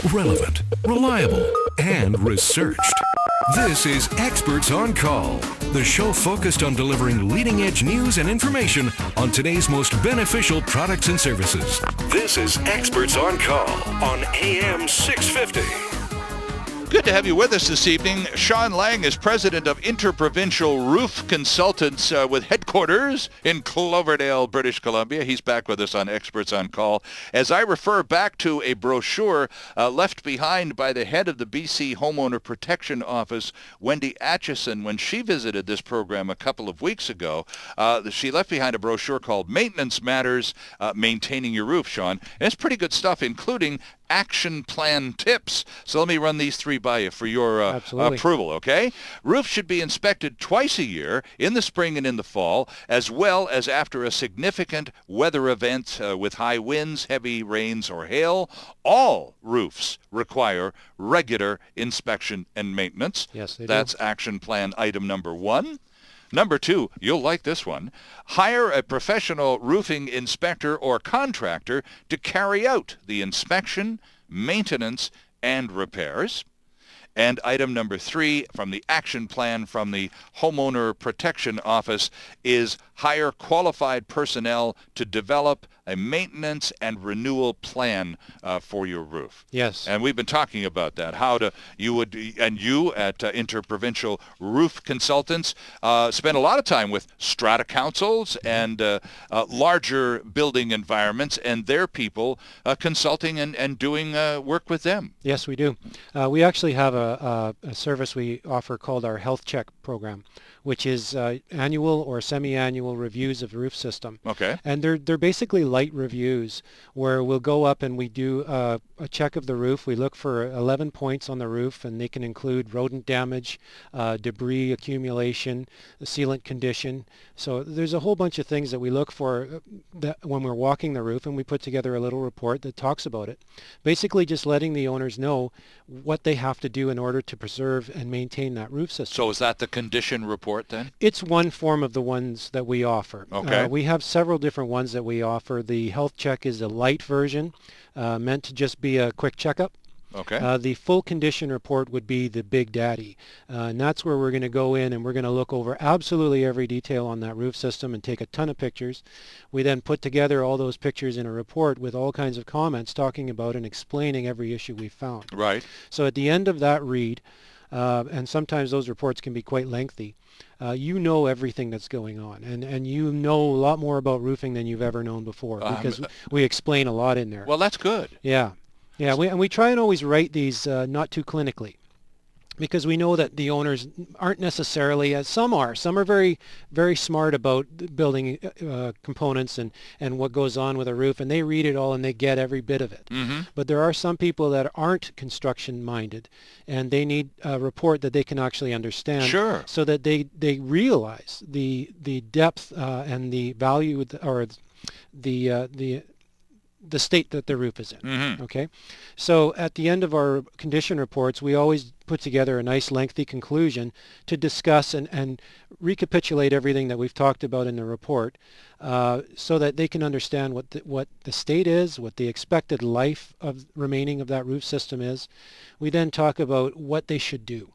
relevant, reliable, and researched. This is Experts on Call, the show focused on delivering leading-edge news and information on today's most beneficial products and services. This is Experts on Call on AM 650. Good to have you with us this evening. Sean Lang is president of Inter-Provincial Roof Consultants with headquarters in Cloverdale, British Columbia. He's back with us on Experts on Call. As I refer back to a brochure left behind by the head of the BC Homeowner Protection Office, Wendy Atchison, when she visited this program a couple of weeks ago, she left behind a brochure called Maintenance Matters, Maintaining Your Roof, Sean. And it's pretty good stuff, including action plan tips. So let me run these three by you for your approval, okay? Roofs should be inspected twice a year, in the spring and in the fall, as well as after a significant weather event with high winds, heavy rains, or hail. All roofs require regular inspection and maintenance. Yes, they do. That's action plan item number 1. Number 2, you'll like this one. Hire a professional roofing inspector or contractor to carry out the inspection, maintenance, and repairs. And item number 3 from the action plan from the Homeowner Protection Office is hire qualified personnel to develop a maintenance and renewal plan for your roof. Yes. And we've been talking about that. You at Inter-Provincial Roof Consultants spend a lot of time with strata councils and larger building environments and their people consulting and doing work with them. Yes, we do. We actually have a service we offer called our Health Check program, which is annual or semi-annual reviews of the roof system. Okay. And they're basically light reviews where we'll go up and we do a check of the roof. We look for 11 points on the roof, and they can include rodent damage, debris accumulation, the sealant condition. So there's a whole bunch of things that we look for that when we're walking the roof, and we put together a little report that talks about it. Basically just letting the owners know what they have to do in order to preserve and maintain that roof system. So is that the condition report then? It's one form of the ones that we offer. Okay. We have several different ones that we offer. The Health Check is a light version, meant to just be a quick checkup. Okay. The full condition report would be the Big Daddy. And that's where we're going to go in and we're going to look over absolutely every detail on that roof system and take a ton of pictures. We then put together all those pictures in a report with all kinds of comments talking about and explaining every issue we found. Right. So at the end of that read, and sometimes those reports can be quite lengthy, you know everything that's going on, and you know a lot more about roofing than you've ever known before because we explain a lot in there. Well, that's good. Yeah. We try and always write these not too clinically, because we know that the owners aren't necessarily, as some are very, very smart about building components and what goes on with a roof, and they read it all and they get every bit of it. Mm-hmm. But there are some people that aren't construction minded, and they need a report that they can actually understand. Sure. So that they realize the depth and the value or the state that the roof is in. Mm-hmm. Okay, so at the end of our condition reports, we always put together a nice lengthy conclusion to discuss and recapitulate everything that we've talked about in the report, so that they can understand what the state is, what the expected life of remaining of that roof system is. We then talk about what they should do.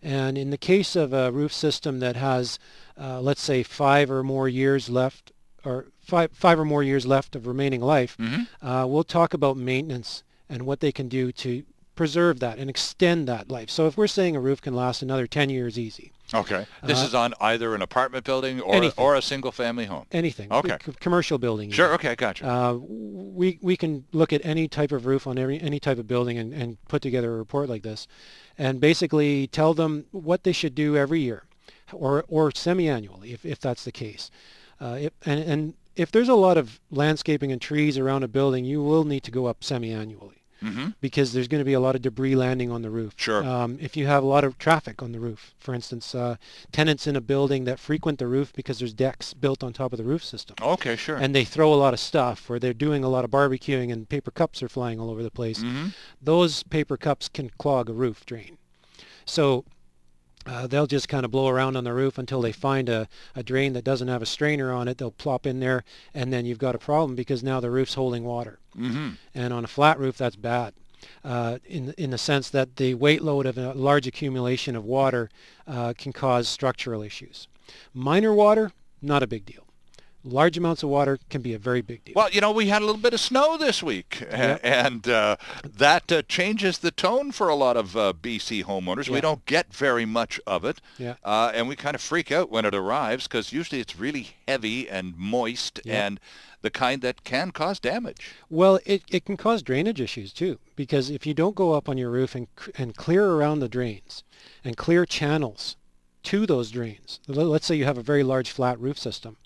And in the case of a roof system that has, let's say, 5 or more years left, or five or more years left of remaining life, Mm-hmm. we'll talk about maintenance and what they can do to preserve that and extend that life. So if we're saying a roof can last another 10 years easy. Okay. This is on either an apartment building or a single-family home. Anything. Okay. Commercial building. Sure. Okay. Gotcha. We can look at any type of roof on any type of building and put together a report like this, and basically tell them what they should do every year, or semi-annually if that's the case. And if there's a lot of landscaping and trees around a building, you will need to go up semi-annually. Mm-hmm. Because there's going to be a lot of debris landing on the roof. Sure. If you have a lot of traffic on the roof, for instance, tenants in a building that frequent the roof because there's decks built on top of the roof system. Okay, sure. And they throw a lot of stuff, or they're doing a lot of barbecuing and paper cups are flying all over the place. Mm-hmm. Those paper cups can clog a roof drain. So they'll just kind of blow around on the roof until they find a drain that doesn't have a strainer on it. They'll plop in there, and then you've got a problem because now the roof's holding water. Mm-hmm. And on a flat roof, that's bad. in the sense that the weight load of a large accumulation of water can cause structural issues. Minor water, not a big deal. Large amounts of water can be a very big deal. Well, we had a little bit of snow this week, Yep. and that changes the tone for a lot of BC homeowners. Yeah. We don't get very much of it, Yeah. And we kind of freak out when it arrives because usually it's really heavy and moist and the kind that can cause damage. Well, it can cause drainage issues too, because if you don't go up on your roof and clear around the drains and clear channels to those drains, let's say you have a very large flat roof system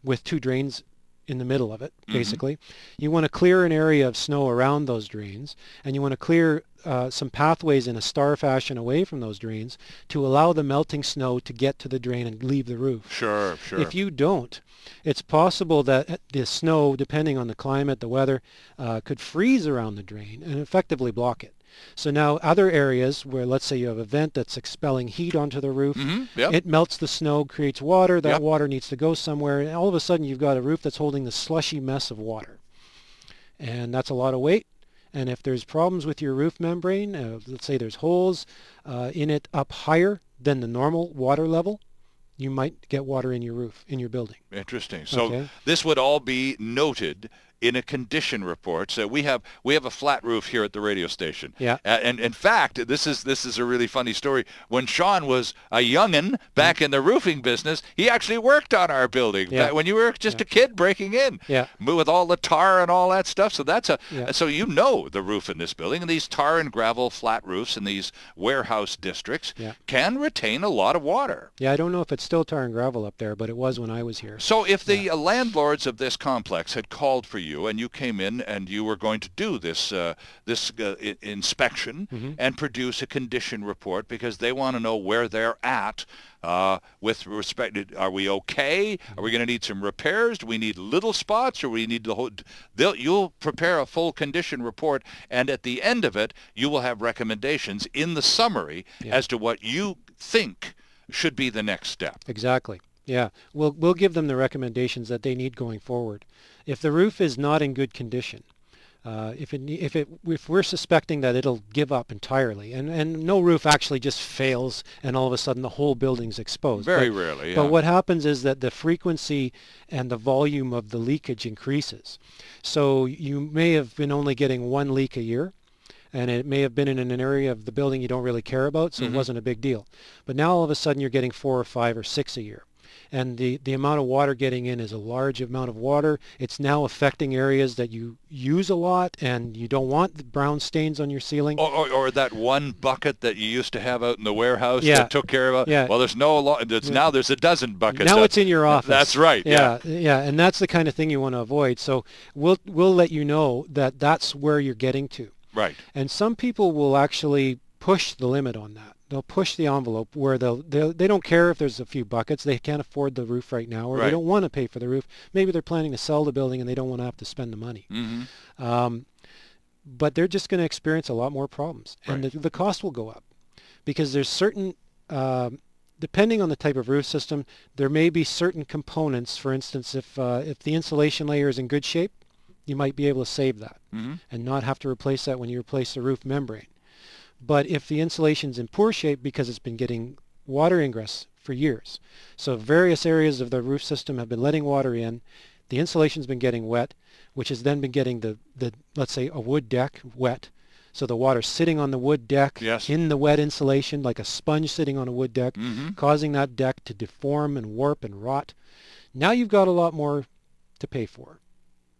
with two drains in the middle of it, basically. You want to clear an area of snow around those drains, and you want to clear some pathways in a star fashion away from those drains to allow the melting snow to get to the drain and leave the roof. Sure. If you don't, it's possible that the snow, depending on the climate, the weather, could freeze around the drain and effectively block it. So now other areas where, let's say you have a vent that's expelling heat onto the roof, it melts the snow, creates water, that water needs to go somewhere, and all of a sudden you've got a roof that's holding this slushy mess of water. And that's a lot of weight. And if there's problems with your roof membrane, let's say there's holes in it up higher than the normal water level, you might get water in your roof, in your building. Interesting. So this would all be noted in a condition report. So we have a flat roof here at the radio station. Yeah. And in fact, this is a really funny story. When Sean was a youngin' back in the roofing business, he actually worked on our building. Yeah. When you were just a kid breaking in. Yeah. With all the tar and all that stuff. So that's so the roof in this building, and these tar and gravel flat roofs in these warehouse districts can retain a lot of water. Yeah, I don't know if it's still tar and gravel up there, but it was when I was here. So if the landlords of this complex had called for you and you came in and you were going to do this inspection and produce a condition report because they want to know where they're at with respect to, are we okay? Are we going to need some repairs? Do we need little spots, or we need the whole? You'll prepare a full condition report, and at the end of it, you will have recommendations in the summary as to what you think should be the next step. Exactly. Yeah, we'll give them the recommendations that they need going forward. If the roof is not in good condition, if we're suspecting that it'll give up entirely, and no roof actually just fails and all of a sudden the whole building's exposed. Very rarely. Yeah. But what happens is that the frequency and the volume of the leakage increases. So you may have been only getting one leak a year, and it may have been in an area of the building you don't really care about, so it wasn't a big deal. But now all of a sudden you're getting 4 or 5 or 6 a year. And the amount of water getting in is a large amount of water. It's now affecting areas that you use a lot, and you don't want the brown stains on your ceiling. Or that one bucket that you used to have out in the warehouse that took care of it. Yeah. Well, there's now there's a dozen buckets. Now it's in your office. That's right. Yeah, and that's the kind of thing you want to avoid. So we'll let you know that that's where you're getting to. Right. And some people will actually push the limit on that. They'll push the envelope where they don't care if there's a few buckets. They can't afford the roof right now, or they don't want to pay for the roof. Maybe they're planning to sell the building and they don't want to have to spend the money. But they're just going to experience a lot more problems, and the cost will go up because there's certain, depending on the type of roof system, there may be certain components. For instance, if the insulation layer is in good shape, you might be able to save that and not have to replace that when you replace the roof membrane. But if the insulation's in poor shape because it's been getting water ingress for years, so various areas of the roof system have been letting water in, the insulation's been getting wet, which has then been getting the let's say a wood deck wet, so the water's sitting on the wood deck in the wet insulation like a sponge sitting on a wood deck, causing that deck to deform and warp and rot. Now you've got a lot more to pay for,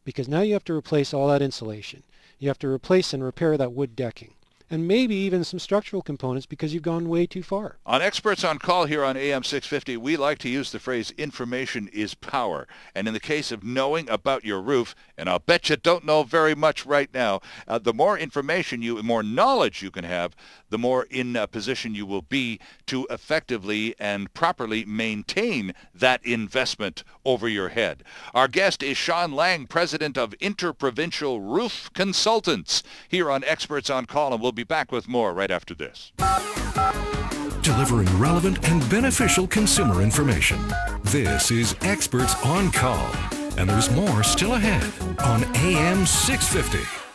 because now you have to replace all that insulation. You have to replace and repair that wood decking, and maybe even some structural components because you've gone way too far. On Experts on Call here on AM 650, we like to use the phrase information is power. And in the case of knowing about your roof, and I'll bet you don't know very much right now, the more information more knowledge you can have, the more in a position you will be to effectively and properly maintain that investment over your head. Our guest is Sean Lang, president of Inter-Provincial Roof Consultants, here on Experts on Call, and we'll be back with more right after this. Delivering relevant and beneficial consumer information. This is Experts on Call, and there's more still ahead on AM 650.